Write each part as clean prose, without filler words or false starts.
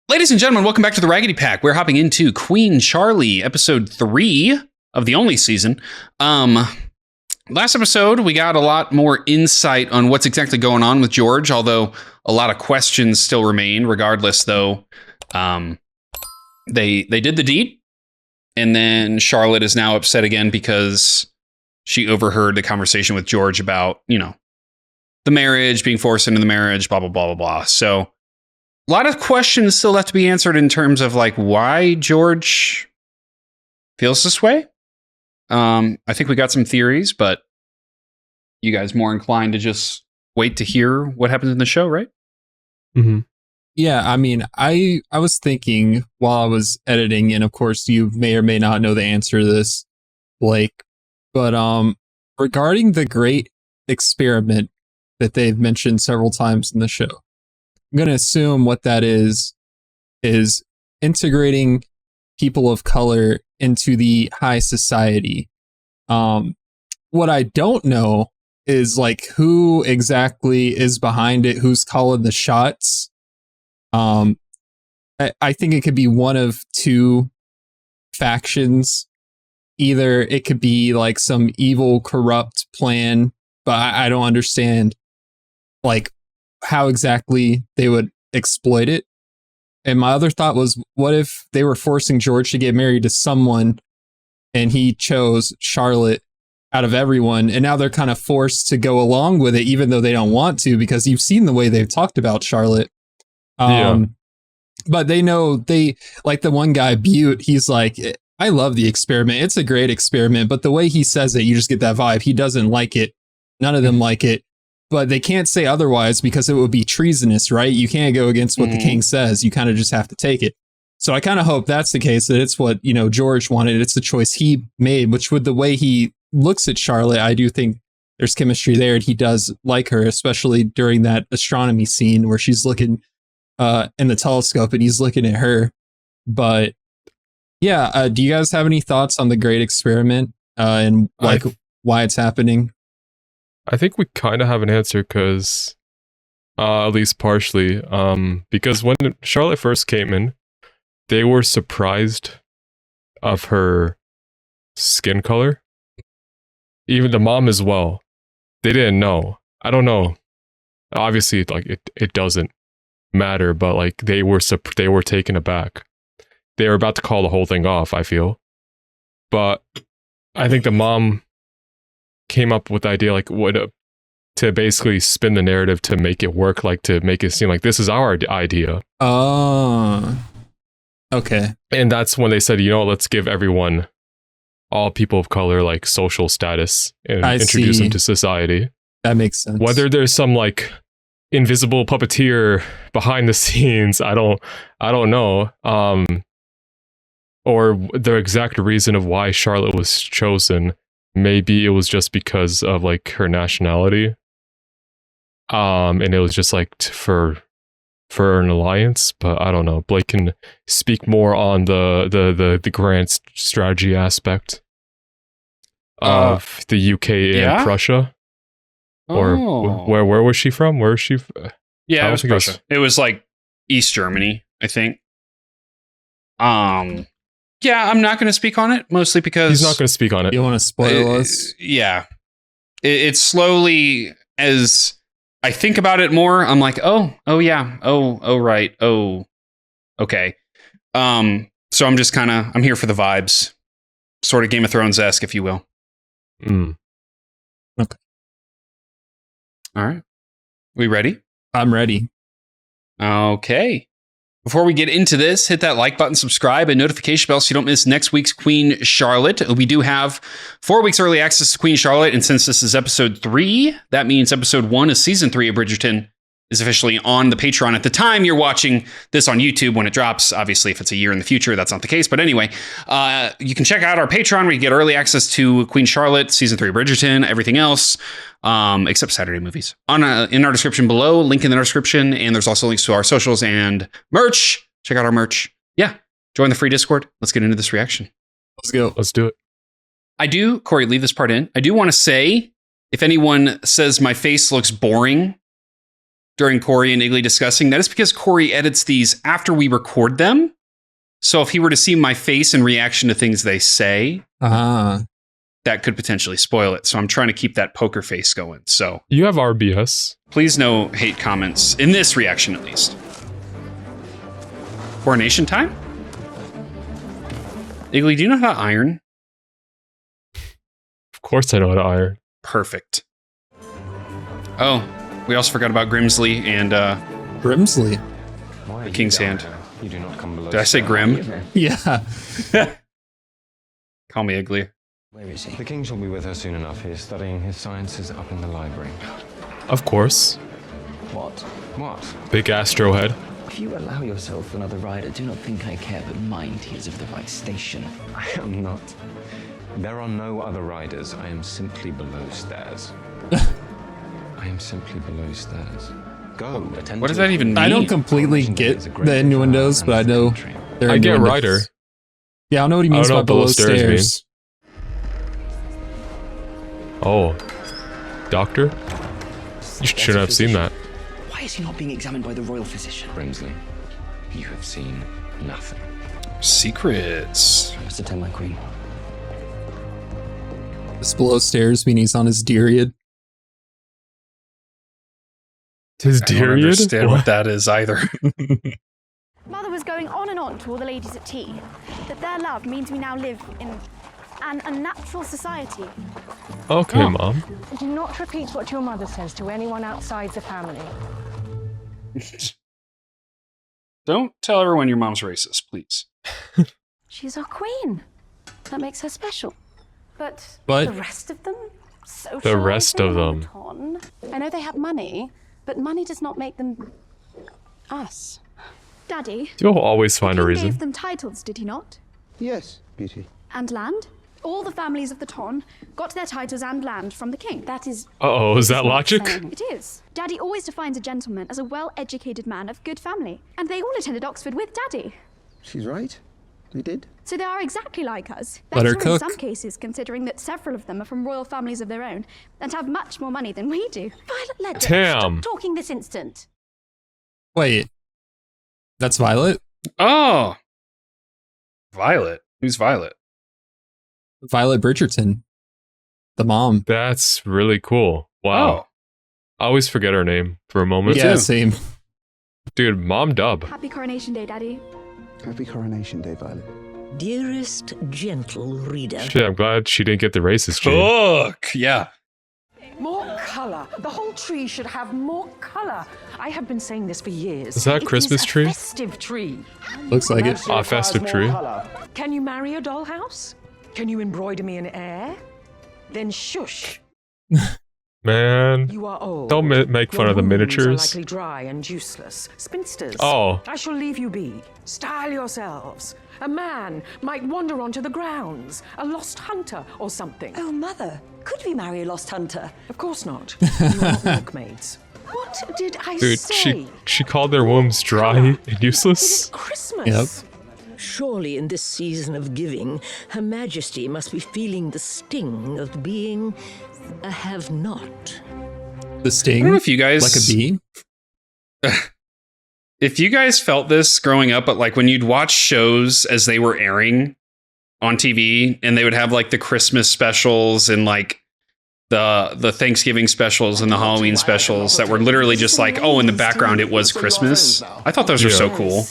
Ladies and gentlemen, welcome back to the Raggedy Pack. We're hopping into Queen Charlie, episode 3 of the only season. Last episode, we got a lot more insight on what's exactly going on with George, although a lot of questions still remain. Regardless, though, they did the deed, and then Charlotte is now upset again because she overheard the conversation with George about, the marriage, being forced into the marriage, blah, blah, blah, blah, blah. So a lot of questions still have to be answered in terms of why George feels this way. I think we got some theories, but you guys more inclined to just wait to hear what happens in the show, right? Mm-hmm. Yeah, I mean, I was thinking while I was editing, and of course you may or may not know the answer to this, Blake, but regarding the great experiment that they've mentioned several times in the show, I'm going to assume what that is integrating people of color into the high society. What I don't know is who exactly is behind it, who's calling the shots. I think it could be one of two factions. Either it could be some evil, corrupt plan, but I don't understand how exactly they would exploit it. And my other thought was, what if they were forcing George to get married to someone and he chose Charlotte out of everyone, and now they're kind of forced to go along with it even though they don't want to, because you've seen the way they've talked about Charlotte. But they know, the one guy, Butte, he's like, I love the experiment. It's a great experiment, but the way he says it, you just get that vibe. He doesn't like it. None of them like it. But they can't say otherwise because it would be treasonous, right? You can't go against what the king says. You kind of just have to take it. So I kind of hope that's the case, that it's what, George wanted. It's the choice he made, which with the way he looks at Charlotte, I do think there's chemistry there, and he does like her, especially during that astronomy scene where she's looking in the telescope and he's looking at her. But yeah, do you guys have any thoughts on the great experiment and why it's happening? I think we kind of have an answer because, at least partially, because when Charlotte first came in, they were surprised of her skin color. Even the mom as well. They didn't know. I don't know. Obviously, it doesn't matter, but they were taken aback. They were about to call the whole thing off, I feel. But I think the mom came up with the idea to basically spin the narrative to make it work, to make it seem like this is our idea. Oh, okay. And that's when they said, let's give everyone, all people of color, social status and introduce them to society. That makes sense. Whether there's some invisible puppeteer behind the scenes, I don't know. Or the exact reason of why Charlotte was chosen. Maybe it was just because of her nationality. And it was just for an alliance, but I don't know. Blake can speak more on the grand strategy aspect of the UK and Prussia. Or where was she from? Where is she? Yeah, it was Prussia. It was East Germany, I think. Yeah, I'm not going to speak on it, mostly because he's not going to speak on it. You want to spoil us? Yeah. It's slowly, as I think about it more, I'm like, oh yeah, oh right, oh, okay. So I'm just I'm here for the vibes, sort of Game of Thrones-esque, if you will. Okay. All right. We ready? I'm ready. Okay. Before we get into this, hit that like button, subscribe, and notification bell so you don't miss next week's Queen Charlotte. We do have 4 weeks early access to Queen Charlotte, and since this is episode 3, that means episode 1 of season 3 of Bridgerton is officially on the Patreon at the time you're watching this on YouTube when it drops. Obviously, if it's a year in the future, that's not the case. But anyway, you can check out our Patreon where you get early access to Queen Charlotte, season 3 of Bridgerton, everything else, except Saturday movies. In our description below, link in the description, and there's also links to our socials and merch. Check out our merch. Yeah, join the free Discord. Let's get into this reaction. Let's go. Let's do it. I do, Corey, leave this part in. I do want to say, if anyone says my face looks boring, during Corey and Igley discussing. That is because Corey edits these after we record them. So if he were to see my face in reaction to things they say, that could potentially spoil it. So I'm trying to keep that poker face going. So You have RBS. please no hate comments in this reaction, at least. Coronation time? Igley, do you know how to iron? Of course I know how to iron. Perfect. Oh, we also forgot about Grimsley and Grimsley. the King's Hand. You do not come below. Did I say Grim? Yeah. Call me Igley. Where is he? The king shall be with us soon enough. He is studying his sciences up in the library. Of course. What? What? Big Astro head. If you allow yourself another rider, do not think I care, but mind he is of the right station. I am not. There are no other riders. I am simply below stairs. I am simply below stairs. Go. Attend What does to that it. even mean? I don't completely get the innuendos, but I know they're I get innuendos. rider. Yeah, I know what he means I by don't know below what below stairs stairs. Oh. Doctor? You shouldn't have seen that. Why is he not being examined by the royal physician? Brimsley, you have seen nothing. Secrets. I must attend my queen. This below stairs mean he's on his period. His I don't period? understand what that is either. Mother was going on and on to all the ladies at tea that their love means we now live in an unnatural society. Okay, Oh. Mom. Do not repeat what your mother says to anyone outside the family. Don't tell everyone your mom's racist, please. She's our queen. That makes her special. But But- the rest of them? The rest of them. Socialising. I know they have money, but money does not make them us. Daddy, You'll always find a King reason. gave them titles, did he not? Yes, Beauty. And land? All the families of the Ton got their titles and land from the king. That is... Uh-oh, is that what I'm logic? saying. It is. Daddy always defines a gentleman as a well-educated man of good family. And they all attended Oxford with Daddy. She's right. They did. So they are exactly like us. Let her Better in cook. some cases, considering that several of them are from royal families of their own and have much more money than we do. Violet Ledger, Damn. stop talking this instant. Wait. That's Violet? Oh. Violet. Who's Violet? Violet Bridgerton. The mom. That's really cool. Wow. Oh. I always forget her name for a moment. Yeah, too. same. Dude, Mom dub. Happy Coronation Day, Daddy. Happy Coronation Day, Violet. Dearest gentle reader. Shit, I'm glad she didn't get the racist gene. Cook. Yeah. More colour. The whole tree should have more colour. I have been saying this for years. Is that a Christmas tree? It is a festive tree. Looks like it. Ah, festive tree. Can you marry a dollhouse? Can you embroider me an heir? Then shush. Man. You are old. Don't make fun Your of the wounds miniatures. Are likely dry and useless. Spinsters. Oh. I shall leave you be. Style yourselves. A man might wander onto the grounds. A lost hunter or something. Oh, Mother, could we marry a lost hunter? Of course not. You are not milkmaids. What did I Dude, say? she called their wombs dry and It is useless. Christmas. Yep. Surely in this season of giving, Her Majesty must be feeling the sting of being a have-not. The sting. I don't know if you guys... Like a bee? If you guys felt this growing up, but like when you'd watch shows as they were airing on TV and they would have like the Christmas specials and like the Thanksgiving specials and the Halloween specials that were literally just like, oh, in the background it was Christmas. I thought those were so cool.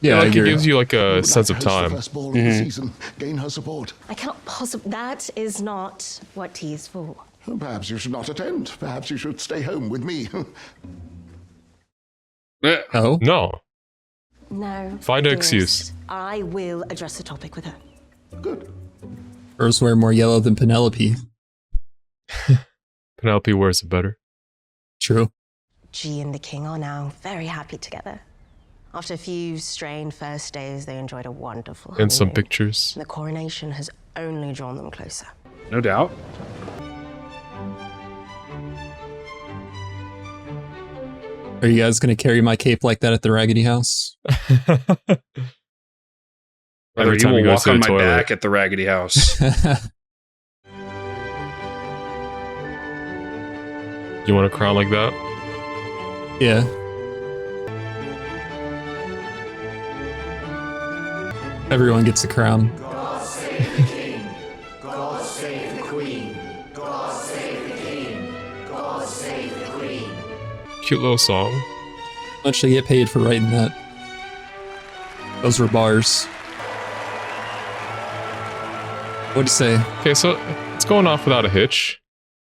Yeah, I Like it agree. gives you like a sense of time. First ball of the season. Gain her support. I cannot possibly. That is not what tea is for. Perhaps you should not attend. Perhaps you should stay home with me. Oh? No. No. Find an dearest, excuse. I will address the topic with her. Good. Girls wear more yellow than Penelope. Penelope wears it better. True. G and the king are now very happy together. After a few strained first days, they enjoyed a wonderful And some honeymoon. pictures. The coronation has only drawn them closer. No doubt. Are you guys going to carry my cape like that at the Raggedy House? Whether Every you time will he goes walk to the on my toilet. back at the Raggedy House. You want a crown like that? Yeah. Everyone gets a crown. God save the king. God save the queen. God save the king. God save the queen. Cute little song. How much they get paid for writing that? Those were bars. What'd you say? Okay, so it's going off without a hitch.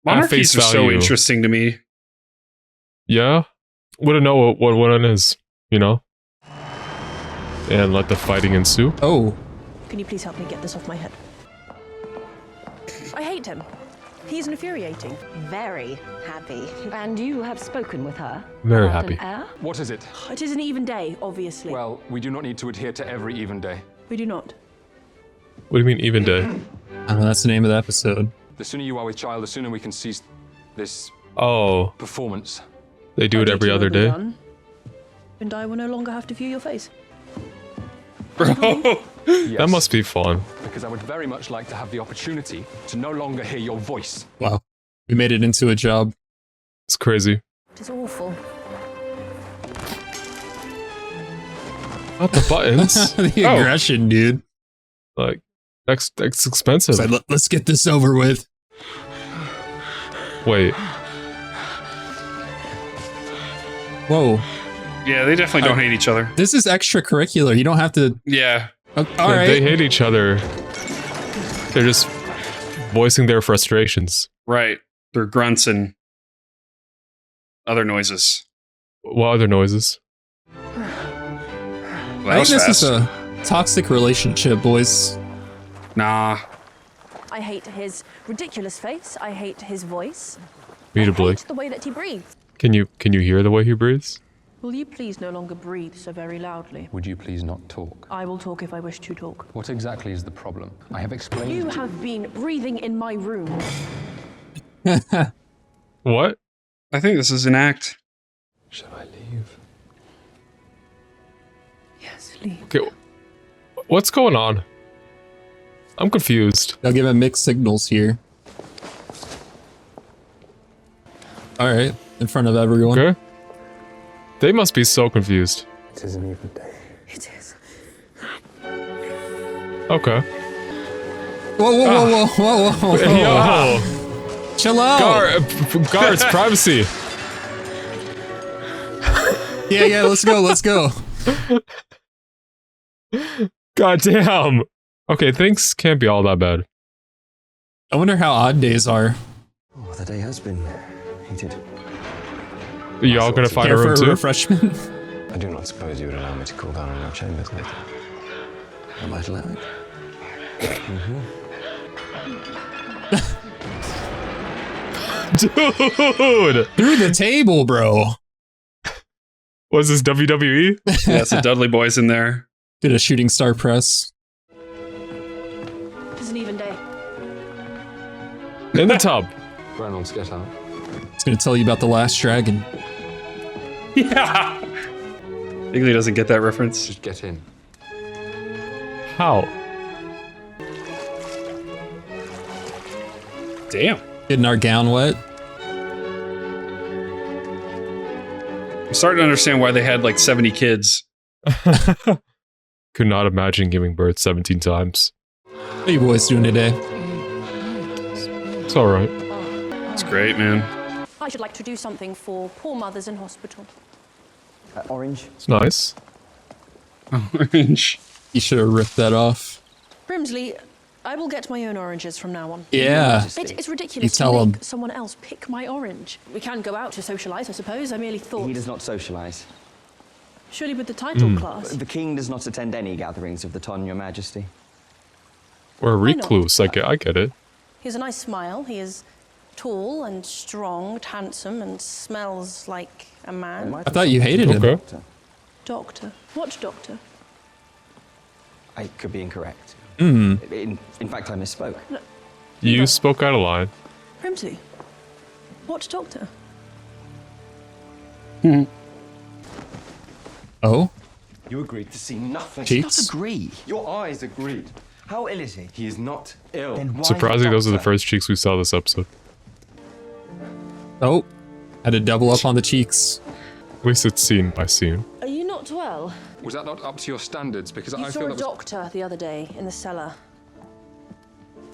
At Monarchies face are so value. interesting to me. Yeah. Wouldn't know what one is, you know? And let the fighting ensue. Oh. Can you please help me get this off my head? I hate him. He's infuriating. Very happy. And you have spoken with her? Very about happy. an heir? What is it? It is an even day, obviously. Well, we do not need to adhere to every even day. We do not. What do you mean even day? I don't know, that's the name of the episode. The sooner you are with child, the sooner we can cease this Oh. performance. They do it every other day. And I will no longer have to view your face. Yes, That must be fun. because I would very much like to have the opportunity to no longer hear your voice. Wow. We made it into a job. It's crazy. It is awful. Not the buttons. The aggression, dude. Like, that's expensive. It's like, let's get this over with. Wait. Whoa. Yeah, they definitely don't hate each other. This is extracurricular. You don't have to. Yeah. All Like, right. They hate each other. They're just voicing their frustrations. Right. They're grunts and other noises. What other noises? Well, I think this is a toxic relationship, boys. Nah. I hate his ridiculous face. I hate his voice. Mutably. I hate the way that he breathes. Can you hear the way he breathes? Will you please no longer breathe so very loudly? Would you please not talk? I will talk if I wish to talk. What exactly is the problem? I have explained. You have been breathing in my room. What? I think this is an act. Shall I leave? Yes, leave. Okay. What's going on? I'm confused. They'll give him mixed signals here. All right, in front of everyone. Okay. They must be so confused. It is an even day. It is. Okay. Whoa. Yo. Chill out. Guards, privacy. Yeah, let's go. God damn. Okay, things can't be all that bad. I wonder how odd days are. Oh, the day has been heated. Are y'all gonna find a Care room for a too? refreshment? I do not suppose you would allow me to cool down in your chambers later. I might allow it. Dude! Through the table, bro. Was this WWE? Yeah, it's the Dudley boys in there. Did a shooting star press. It is an even day. In the tub. Reynolds, get out. It's gonna tell you about the last dragon. Yeah. Higley doesn't get that reference. Just get in. How? Damn. Getting our gown wet. I'm starting to understand why they had like 70 kids. Could not imagine giving birth 17 times. How you boys doing today? It's alright. It's great, man. I should like to do something for poor mothers in hospital. Orange. It's nice. Orange. You should have ripped that off. Brimsley, I will get my own oranges from now on. Yeah. It's You ridiculous tell to him. make someone else pick my orange. We can go out to socialise, I suppose. I merely thought... He does not socialise. Surely with the title class. The king does not attend any gatherings of the ton, your majesty. We're a Why not? recluse. I get it. He has a nice smile. He is tall and strong, handsome, and smells like a man. I thought you hated him. Okay. Doctor. What doctor? I could be incorrect. Hmm. In fact, I misspoke. You spoke out of line. Brimsley. What doctor? Oh? You agreed to see nothing. Cheeks? Not agree. Your eyes agreed. How ill is he? He is not ill. Then why Surprisingly, those are the doctor? first cheeks we saw this episode. Oh. Had to double up on the cheeks. At least it's scene by scene. Are you not well? Was that not up to your standards? Because You I saw feel a that was doctor the other day in the cellar.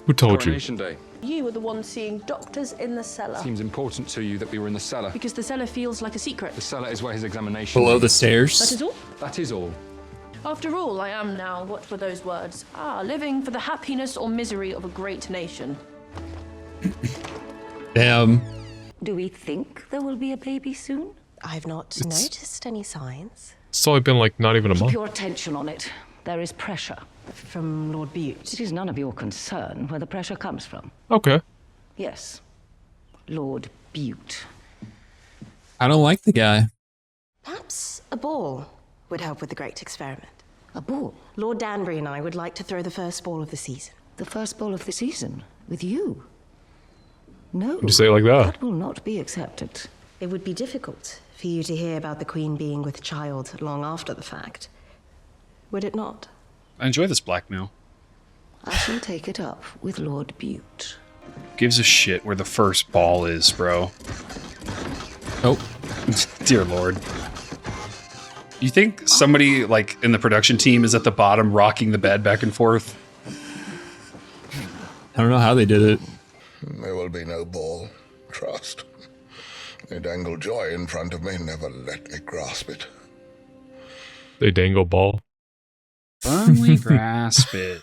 Who told you? Coronation Day. You were the one seeing doctors in the cellar. Seems important to you that we were in the cellar. Because the cellar feels like a secret. The cellar is where his examination. Below the stairs. That is all? That is all. After all, I am now, what were those words? Living for the happiness or misery of a great nation. Damn. Do we think there will be a baby soon? I've not noticed any signs. It's only been like not even a Keep month. your attention on it. There is pressure. From Lord Bute. It is none of your concern where the pressure comes from. Okay. Yes. Lord Bute. I don't like the guy. Perhaps a ball would help with the great experiment. A ball? Lord Danbury and I would like to throw the first ball of the season. The first ball of the season? With you? No. You say it like that. That will not be accepted. It would be difficult for you to hear about the Queen being with child long after the fact. Would it not? I enjoy this blackmail. I shall take it up with Lord Bute. Gives a shit where the first ball is, bro. Oh. Dear Lord. You think somebody like in the production team is at the bottom rocking the bed back and forth? I don't know how they did it. There will be no ball. Trust. They dangle joy in front of me, never let me grasp it. They dangle ball. Firmly grasp it.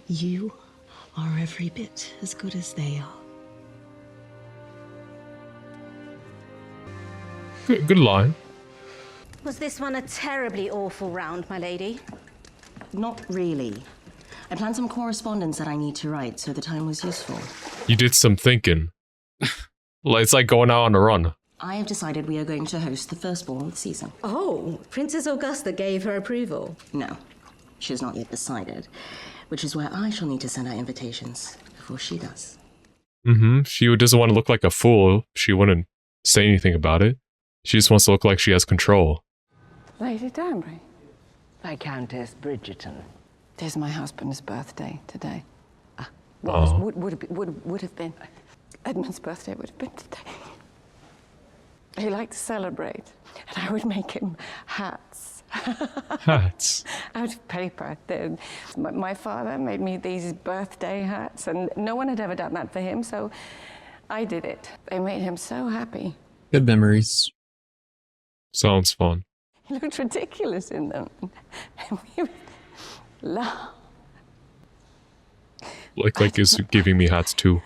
You are every bit as good as they are. Good line. Was this one a terribly awful round, my lady? Not really. I planned some correspondence that I need to write, so the time was useful. You did some thinking. It's like going out on a run. I have decided we are going to host the first ball of the season. Oh, Princess Augusta gave her approval. No, she has not yet decided, which is where I shall need to send out invitations before she does. Mm-hmm. She doesn't want to look like a fool. She wouldn't say anything about it. She just wants to look like she has control. Lady Danbury. Viscountess Bridgerton. It is my husband's birthday today. Oh. Would have been. Edmund's birthday would have been today. He liked to celebrate, and I would make him hats. Hats? Out of paper. My father made me these birthday hats, and no one had ever done that for him, so I did it. They made him so happy. Good memories. Sounds fun. He looked ridiculous in them. And we would laugh. Like he's giving me hats too.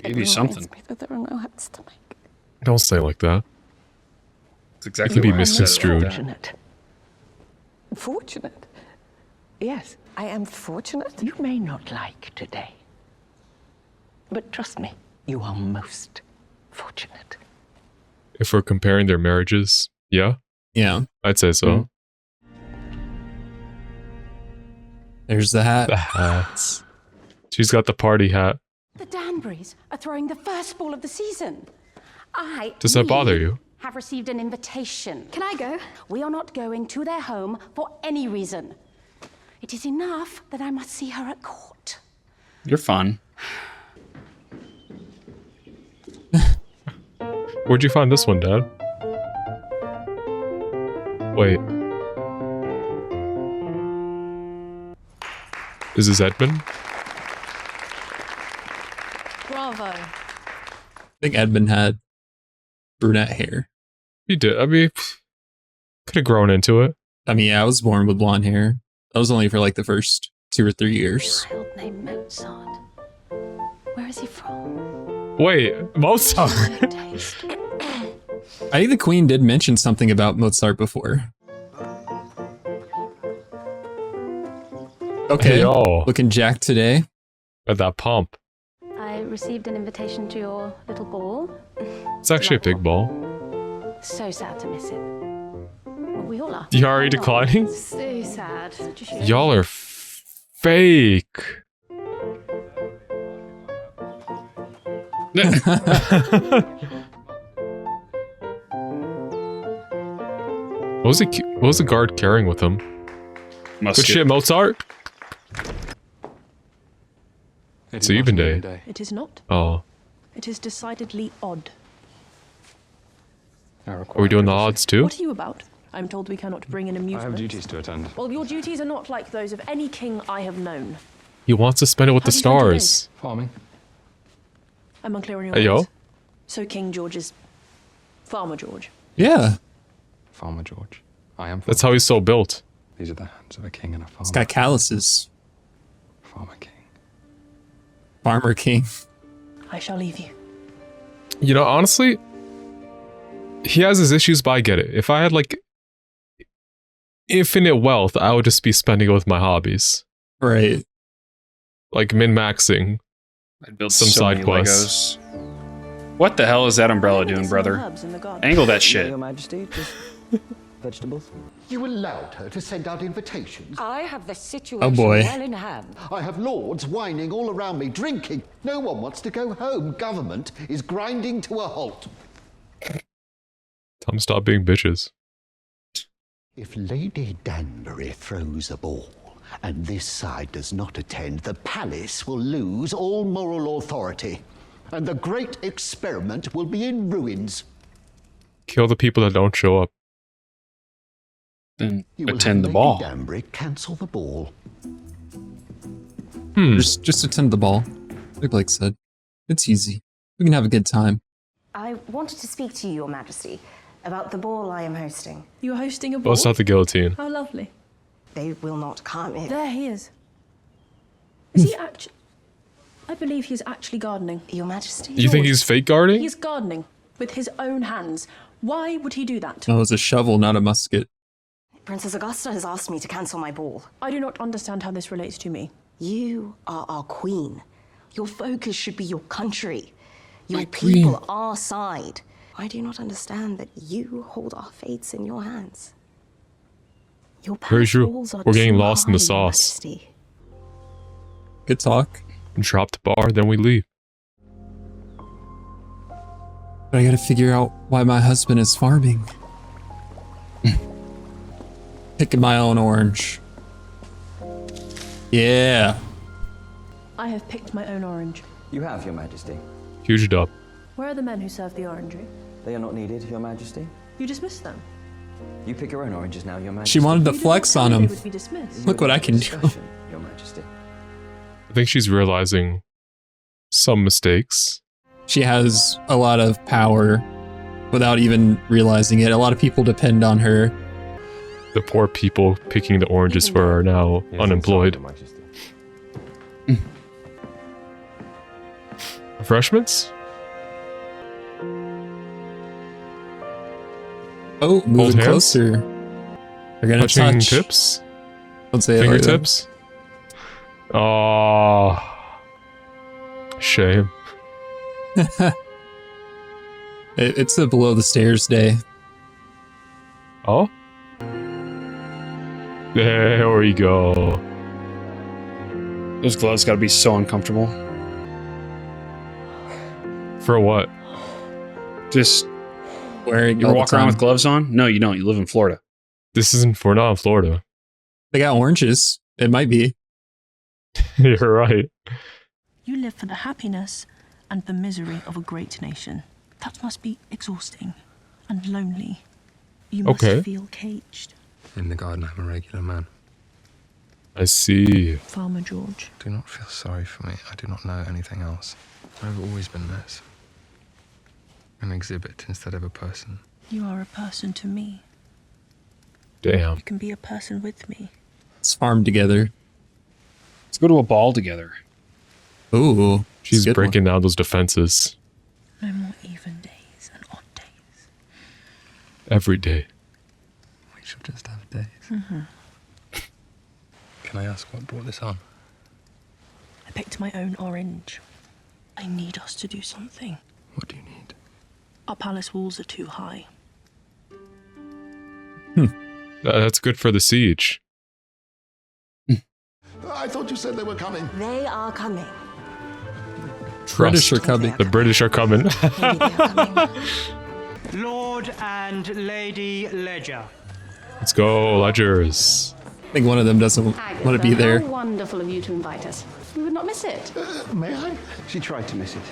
Gave you something. Me that there are no hats to make. Don't say it like that. It's exactly it can be why I said it misconstrued. like that. Fortunate. Fortunate? Yes, I am fortunate. You may not like today, but trust me, you are most fortunate. If we're comparing their marriages, yeah? Yeah. I'd say so. Mm. There's the hat. The hats. She's got the party hat. The Danburys are throwing the first ball of the season. Does that bother you? Have received an invitation. Can I go? We are not going to their home for any reason. It is enough that I must see her at court. You're fun. Where'd you find this one, Dad? Wait. Is this Edmund? Bravo. I think Edmund had brunette hair. He did. I mean, could have grown into it. I mean, yeah, I was born with blonde hair. That was only for like the first 2 or 3 years. Child named Mozart. Where is he from? Wait, Mozart? I think the Queen did mention something about Mozart before. Okay, Yo. Looking jacked today. At that pump. I received an invitation to your little ball. It's actually a big ball. So sad to miss it. Well, we all are. You already declining? So sad. Such a shame. Y'all are fake. What was the guard carrying with him? Musket. Good shit, Mozart. It's an even day. It is not. Oh. It is decidedly odd. Are we doing the odds too? What are you about? I'm told we cannot bring in amusements. I have duties to attend. Well, your duties are not like those of any king I have known. He wants to spend it with How the do you spend your stars. Farming. I'm unclear on your Hey, yo. words. So King George is Farmer George. Yeah. Farmer George. I am. That's how he's so built. These are the hands of a king and a farmer. He's got calluses. Farmer King. Farmer King. I shall leave you. You know, honestly, he has his issues, but I get it. If I had like infinite wealth, I would just be spending it with my hobbies. Right. Like min-maxing. I'd build some so side many quests. Legos. What the hell is that umbrella doing, brother? Angle that shit. Your Majesty, just vegetables. You allowed her to send out invitations? I have the situation Oh, boy. well in hand. I have lords whining all around me, drinking. No one wants to go home. Government is grinding to a halt. Tell them stop being bitches. If Lady Danbury throws a ball and this side does not attend, the palace will lose all moral authority, and the great experiment will be in ruins. Kill the people that don't show up. Then You will attend the have ball. Lady Danbury cancel the ball. Just attend the ball. Like Blake said. It's easy. We can have a good time. I wanted to speak to you, Your Majesty, about the ball I am hosting. You are hosting a ball? Well, it's not the guillotine. How lovely. They will not come in. There he is. Is he actually... I believe he is actually gardening. Your Majesty? You think he's fake guarding? He's gardening with his own hands. Why would he do that? No, it was a shovel, not a musket. Princess Augusta has asked me to cancel my ball. I do not understand how this relates to me. You are our queen. Your focus should be your country. Your My people queen. our side. I do not understand that you hold our fates in your hands. Your Very true. walls are We're getting too lost in the high, Your sauce. Majesty. Good talk. Drop the bar, then we leave. But I gotta figure out why my husband is farming. Picking my own orange. Yeah. I have picked my own orange. You have, Your Majesty. Huge dub. Where are the men who serve the orangery? They are not needed, Your Majesty. You dismissed them. You pick your own oranges now, Your Majesty. She wanted to flex on him. They would be dismissed. Look what I can do. Discretion, Your Majesty. I think she's realizing some mistakes. She has a lot of power without even realizing it. A lot of people depend on her. The poor people picking the oranges for her are now unemployed. Your Majesty. Refreshments? Oh, moving hands? closer. They're gonna Touching touch. tips? Don't say it like that. Fingertips? Oh, shame. It's the below the stairs day. Oh? There we go. Those gloves gotta be so uncomfortable. For what? Just Wearing you all ever the walk around time. with gloves on? No, you don't. You live in Florida. This isn't, we're not in Florida. They got oranges. It might be. You're right. You live for the happiness and the misery of a great nation. That must be exhausting and lonely. You must Okay. feel caged. In the garden, I'm a regular man. I see. Farmer George. Do not feel sorry for me. I do not know anything else. I've always been this. An exhibit instead of a person. You are a person to me. Damn. You can be a person with me. Let's farm together. Let's go to a ball together. Ooh. She's good breaking down those defenses No more even days and odd days. every day. We shall just have days. Mm-hmm. Can I ask what brought this on? I picked my own orange. I need us to do something. What do you need? Our palace walls are too high. That's good for the siege. I thought you said they were coming. They are coming. British are coming. The British are coming. Lord and Lady Ledger. Let's go, Ledgers. I think one of them doesn't want to be there. How wonderful of you to invite us. We would not miss it. May I? She tried to miss it.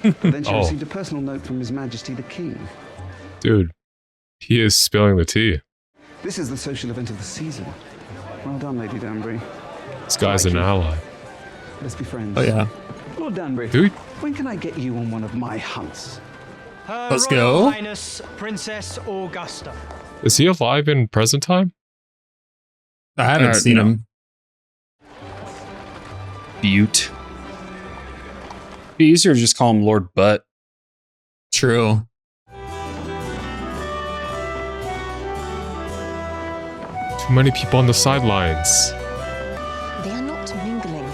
But then she Oh. received a personal note from His Majesty the King. Dude, he is spilling the tea. This is the social event of the season. Well done, Lady Danbury. This guy's an ally. Let's be friends. Oh, yeah. Lord Danbury, Dude. when can I get you on one of my hunts? Her Let's Royal go. Highness Princess Augusta. Is he alive in present time? I haven't seen him. Butte. Be easier to just call him Lord Butt. True. Too many people on the sidelines. They are not mingling.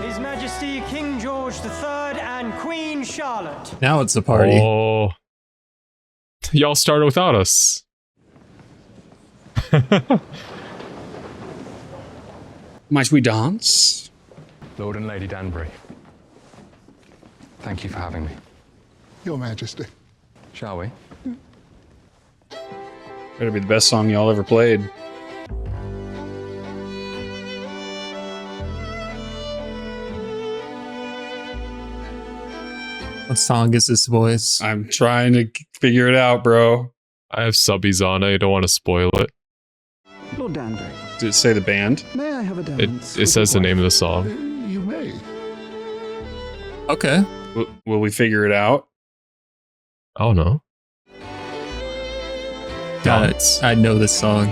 His Majesty King George III and Queen Charlotte. Now it's a party. Oh. Y'all started without us. Might we dance? Lord and Lady Danbury, thank you for having me. Your Majesty. Shall we? Better be the best song y'all ever played. What song is this voice? I'm trying to figure it out, bro. I have subbies on it. I don't want to spoil it. Lord Danbury, Did it say the band? may I have a dance? It says the name of the song. You may. Okay. Will we figure it out? I don't know. Got it. I know this song.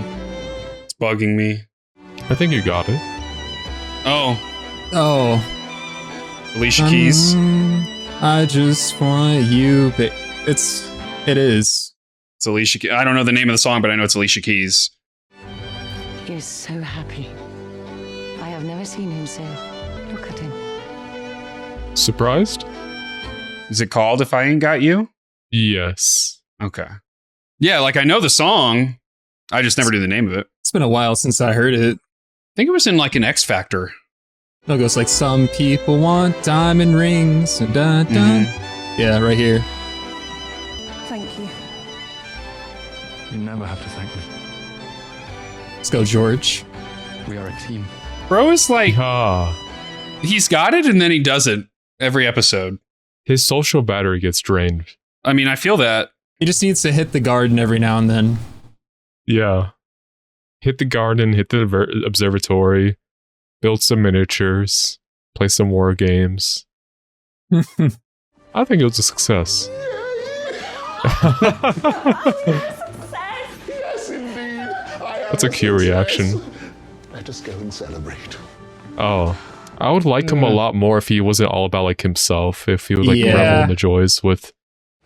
It's bugging me. I think you got it. Oh, Oh. Alicia Keys. I just want you, but it is. It's Alicia Keys. I don't know the name of the song, but I know it's Alicia Keys. He is so happy. I have never seen him so. Look at him. Surprised? Is it called If I Ain't Got You? Yes. Okay. Yeah, like I know the song. I just never knew the name of it. It's been a while since I heard it. I think it was in like an X Factor. No, it goes like, some people want diamond rings. And da, da. Yeah, right here. Thank you. You never have to thank me. Let's go, George. We are a team. Bro is like, Ah. he's got it and then he doesn't every episode. His social battery gets drained. I mean, I feel that. He just needs to hit the garden every now and then. Yeah. Hit the garden, hit the observatory, build some miniatures, play some war games. I think it was a success. Yes, indeed. That's a cute reaction. Let us go and celebrate. Oh. I would like him a lot more if he wasn't all about like himself, if he would like revel in the joys with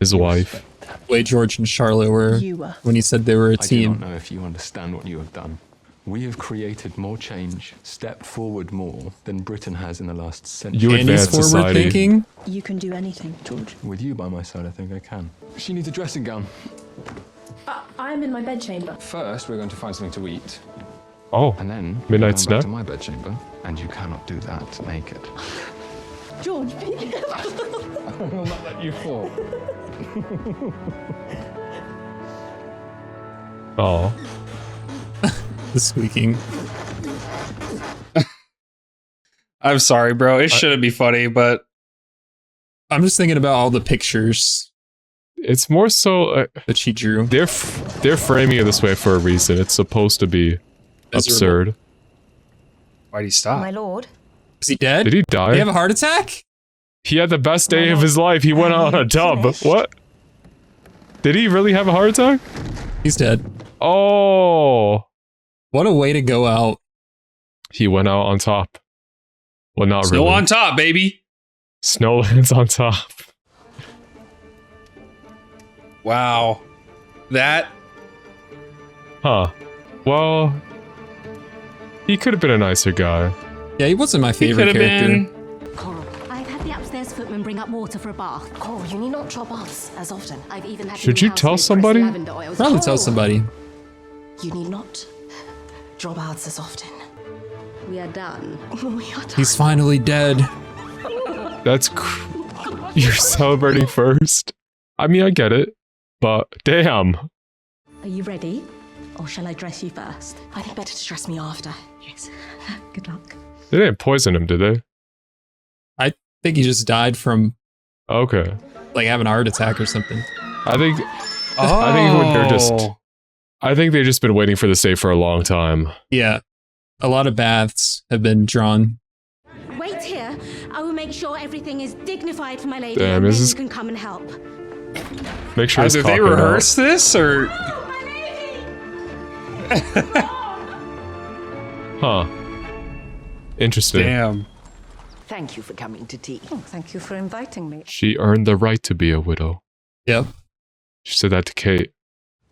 his wife. Way George and Charlotte were when he said they were a I team. do not know if you understand what you have done. We have created more change, stepped forward more than Britain has in the last century. You advance society. Thinking? You can do anything, George. With you by my side, I think I can. She needs a dressing gown. I'm in my bedchamber. First, we're going to find something to eat. Oh, and then midnight we're going back snack. to my bedchamber, and you cannot do that naked. George, I will not let you fall. Oh. The squeaking. I'm sorry, bro. It shouldn't be funny, but I'm just thinking about all the pictures. It's more so that she drew. They're framing it this way for a reason. It's supposed to be absurd. Why'd he stop? My lord. Is he dead? Did he die? Did he have a heart attack? He had the best day of his life. He went on a tub. What? Did he really have a heart attack? He's dead. Oh. What a way to go out. He went out on top. Well, not Snow really. on top, baby. Snow lands on top. Wow. That. Huh. Well, he could have been a nicer guy. Yeah, he wasn't my favorite character. Coral, I've had the upstairs footman bring up water for a bath. Coral, you need not draw baths as often. I've even had Should you tell somebody? Probably tell somebody. You need not draw baths as often. We are done. We are done. He's finally dead. That's you're celebrating first. I mean, I get it, but damn. Are you ready? Or shall I dress you first? I think better to dress me after. Yes. Good luck. They didn't poison him, did they? I think he just died from okay, like having a heart attack or something. I think they've just been waiting for this day for a long time. Yeah. A lot of baths have been drawn. Wait here. I will make sure everything is dignified for my lady, Damn, and is then this- you can come and help. Make sure it's Either they cocking out. rehearse this or Huh. Interesting. damn. Thank you for coming to tea. Oh, thank you for inviting me. She earned the right to be a widow. Yep. She said that to Kate.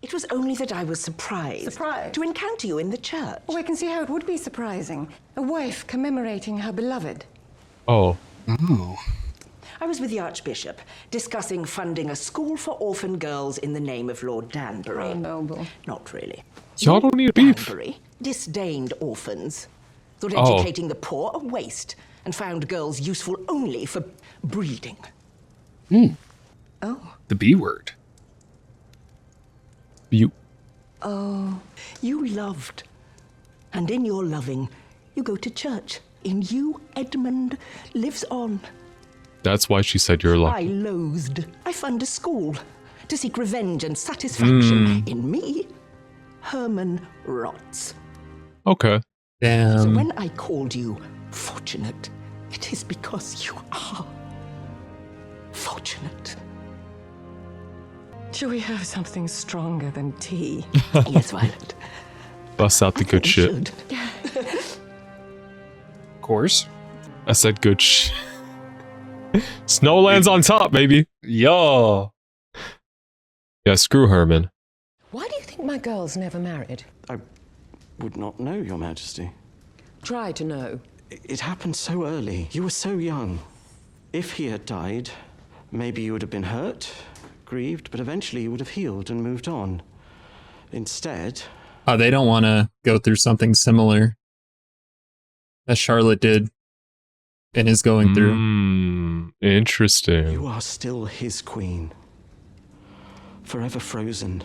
It was only that I was surprised. To encounter you in the church. Oh, I can see how it would be surprising. A wife commemorating her beloved. Oh. Ooh. I was with the Archbishop discussing funding a school for orphan girls in the name of Lord Danbury. How noble. Not really. Y'all don't need beef. Danbury disdained orphans, thought Oh. educating the poor a waste, and found girls useful only for breeding. Oh. The B word. You. Oh, you loved. And in your loving, you go to church. In you, Edmund lives on. That's why she said you're I lucky. loathed. I fund a school to seek revenge and satisfaction. In me, Herman rots. Okay. Damn. So when I called you fortunate, it is because you are fortunate. Shall we have something stronger than tea? Yes, Violet. Bust out the good shit. Of course. I said good shit. Snowland's on top, baby. Yo. Yeah, screw Herman. Why do you think my girls never married? I would not know, Your Majesty. Try to know. It happened so early. You were so young. If he had died, maybe you would have been hurt, grieved, but eventually you would have healed and moved on. Instead... Oh, they don't want to go through something similar as Charlotte did and is going through. Interesting. You are still his queen. Forever frozen.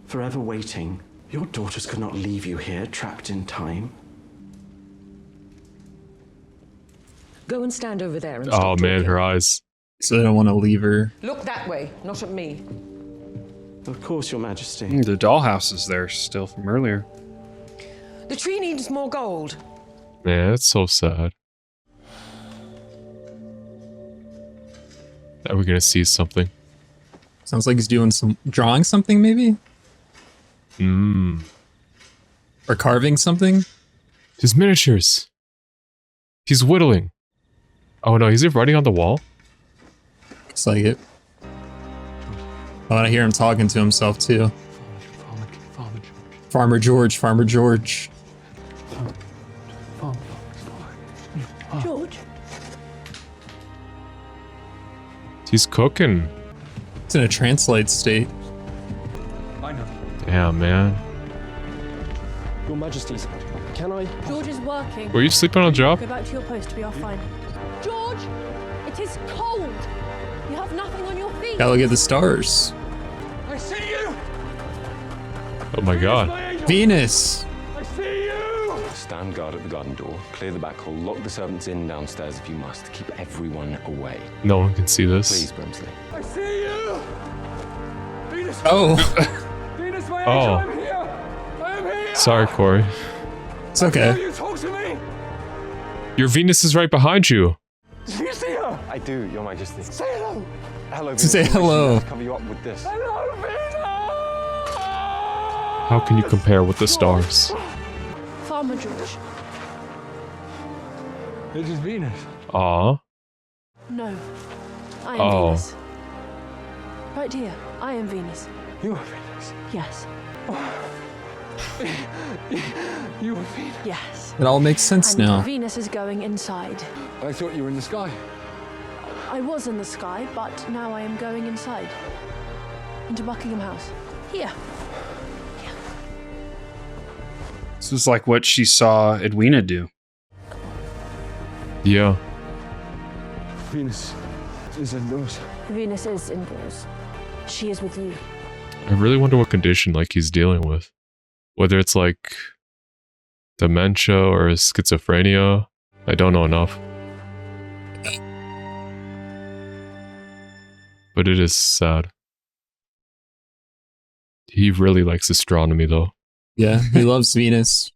Forever waiting. Your daughters could not leave you here, trapped in time. Go and stand over there and Oh stop man, talking. her eyes. So they don't want to leave her. Look that way, not at me. Of course, Your Majesty. The dollhouse is there still from earlier. The tree needs more gold. Man, that's so sad. That we're gonna see something. Sounds like he's drawing something maybe? Or carving something? His miniatures. He's whittling. Oh no, he's writing on the wall? Looks like it. Oh, and I hear him talking to himself too. Farmer George. George? He's cooking. It's in a translate state. I know. Damn, man. Your Majesties, can I... George is working. Were you sleeping on a job? Go back to your post. We are fine. George, it is cold. You have nothing on your feet. Gotta look at the stars. I see you! Oh my god. Venus! I see you! Stand guard at the garden door, clear the back hall, lock the servants in downstairs if you must. Keep everyone away. No one can see this. Please, Brimsley. I see you! Venus! Oh. Venus, my Oh. angel, I'm here! I'm here! Sorry, Corey. It's okay. You talk to me! Your Venus is right behind you. Do you see her? I do, Your Majesty. Say hello! Hello, Venus. Say hello. Cover you up with this. Hello, Venus! How can you compare with the stars? Farmer George. It is Venus. Aw. No. I am Oh. Venus. Right here. I am Venus. You are Venus. Yes. You are Venus. Yes. It all makes sense And now. Venus is going inside. I thought you were in the sky. I was in the sky, but now I am going inside. Into Buckingham House. Here. This is like what she saw Edwina do. Yeah. Venus is indoors. Venus is indoors. She is with you. I really wonder what condition like he's dealing with. Whether it's like dementia or schizophrenia. I don't know enough. But it is sad. He really likes astronomy, though. Yeah, he loves Venus.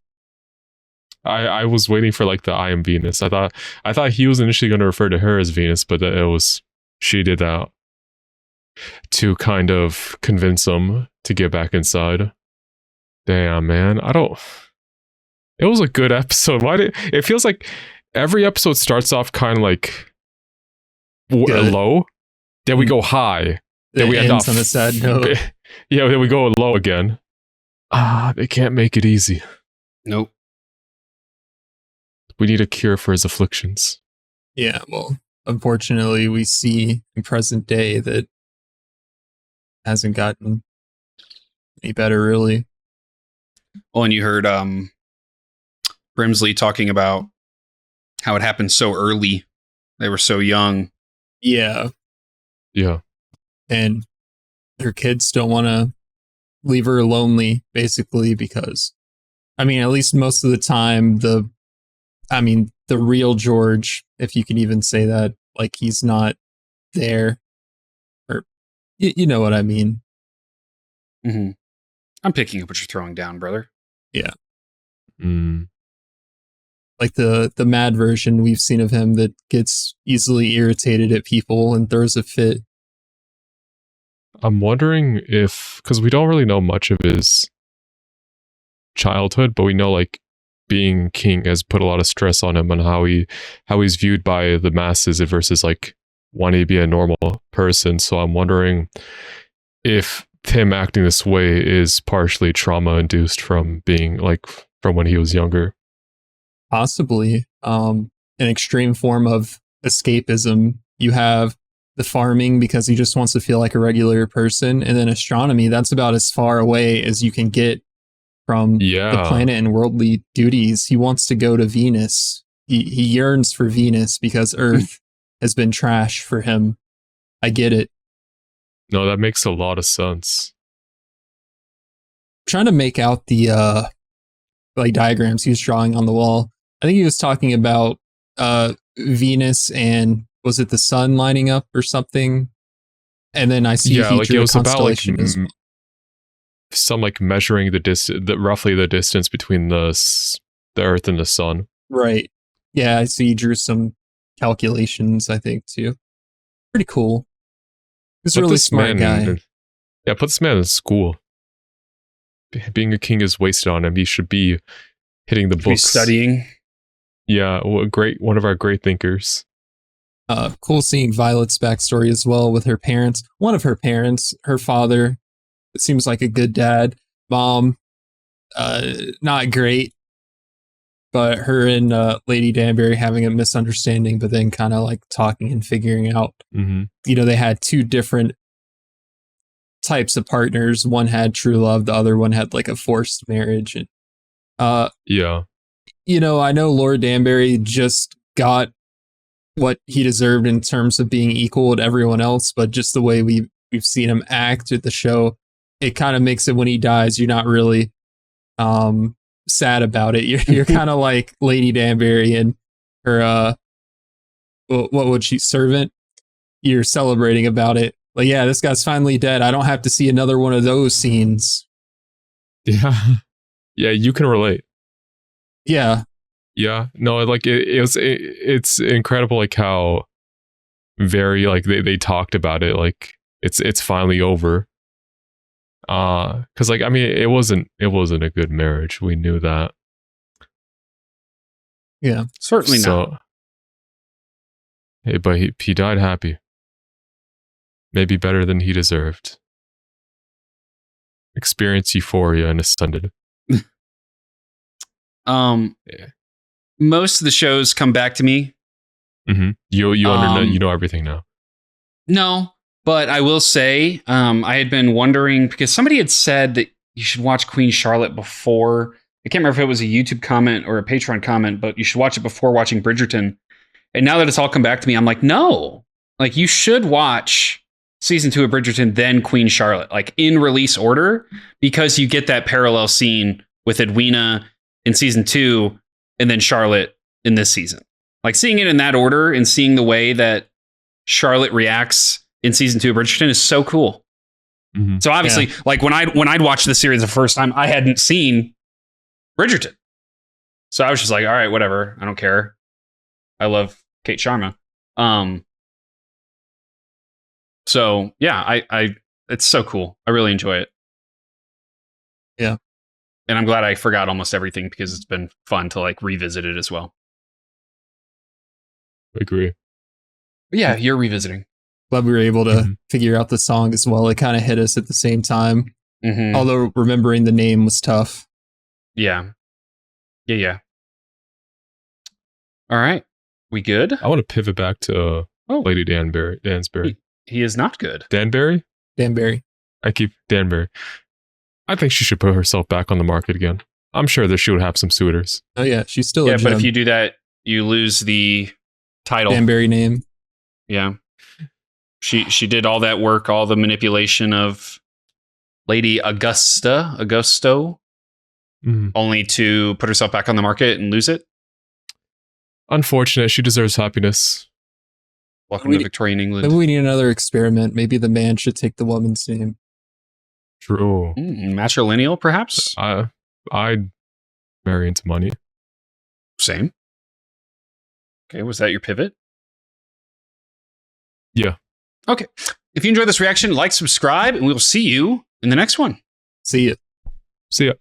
I was waiting for like the I am Venus. I thought he was initially going to refer to her as Venus, but it was she did that to kind of convince him to get back inside. Damn, man. It was a good episode. It feels like every episode starts off kind of like low, then we go high, then we end off on a sad note. Yeah, then we go low again. They can't make it easy. Nope. We need a cure for his afflictions. Yeah, well, unfortunately, we see in present day that hasn't gotten any better, really. Well, and you heard Brimsley talking about how it happened so early. They were so young. Yeah. Yeah. And her kids don't want to leave her lonely, basically, because, I mean, at least most of the time, the real George, if you can even say that, like, he's not there. Or, you know what I mean. Mm-hmm. I'm picking up what you're throwing down, brother. Yeah. Mm. Like the mad version we've seen of him that gets easily irritated at people and throws a fit. I'm wondering if, because we don't really know much of his childhood, but we know like being king has put a lot of stress on him and how he's viewed by the masses versus like wanting to be a normal person. So I'm wondering if him acting this way is partially trauma induced from being like from when he was younger. Possibly. An extreme form of escapism. You have the farming because he just wants to feel like a regular person, and then astronomy, that's about as far away as you can get from the planet and worldly duties. He wants to go to Venus. He yearns for Venus because Earth has been trash for him. I get it. No, that makes a lot of sense. I'm trying to make out the like diagrams he was drawing on the wall. I think he was talking about Venus and was it the sun lining up or something? And then I see he like drew it a was about like constellation as well. Some like measuring roughly the distance between the Earth and the sun. Right. Yeah, I see he drew some calculations, I think, too. Pretty cool. He's a really smart guy. Yeah, put this man in school. Being a king is wasted on him. He should be hitting the books. Studying. Yeah, one of our great thinkers. Cool seeing Violet's backstory as well with her parents. One of her parents, her father, it seems like a good dad. Mom, not great. But her and Lady Danbury having a misunderstanding, but then kind of like talking and figuring out. Mm-hmm. You know, they had two different types of partners. One had true love, the other one had like a forced marriage. And yeah, you know, I know Lord Danbury just got what he deserved in terms of being equal to everyone else, but just the way we've seen him act at the show, it kind of makes it when he dies, you're not really sad about it. You're kind of like Lady Danbury and her what would she servant? You're celebrating about it. Like, yeah, this guy's finally dead. I don't have to see another one of those scenes. Yeah. Yeah, you can relate. Yeah. Yeah. No, like it's incredible like how very like they talked about it like it's finally over. Cuz like I mean it wasn't a good marriage. We knew that. Yeah. Certainly not. Hey, but he died happy. Maybe better than he deserved. Experience euphoria and ascended. Most of the shows come back to me. Mm-hmm. You know everything now. No, but I will say I had been wondering because somebody had said that you should watch Queen Charlotte before. I can't remember if it was a YouTube comment or a Patreon comment, but you should watch it before watching Bridgerton. And now that it's all come back to me, I'm like, no, like you should watch season 2 of Bridgerton, then Queen Charlotte, like in release order, because you get that parallel scene with Edwina in season 2 and then Charlotte in this season. Like seeing it in that order and seeing the way that Charlotte reacts in season 2 of Bridgerton is so cool. So obviously, like when I'd watched the series the first time, I hadn't seen Bridgerton. So I was just like, all right, whatever. I don't care. I love Kate Sharma. So yeah, I it's so cool. I really enjoy it. Yeah. And I'm glad I forgot almost everything because it's been fun to like revisit it as well. I agree. But yeah, you're revisiting. Glad we were able to figure out the song as well. It kind of hit us at the same time. Although remembering the name was tough. Yeah. Yeah. All right. We good? I want to pivot back to Lady Dansbury. He is not good. Danbury? Danbury. I keep Danbury. I think she should put herself back on the market again. I'm sure that she would have some suitors. Oh yeah, she's still a but gem. if you do that, you lose the title. Danbury name. Yeah. She did all that work, all the manipulation of Lady Augusto, only to put herself back on the market and lose it. Unfortunate. She deserves happiness. Welcome to Victorian England. Maybe we need another experiment. Maybe the man should take the woman's name. True. Matrilineal, perhaps? I'd marry into money. Same. Okay, was that your pivot? Yeah. Okay. If you enjoyed this reaction, like, subscribe, and we'll see you in the next one. See ya. See ya.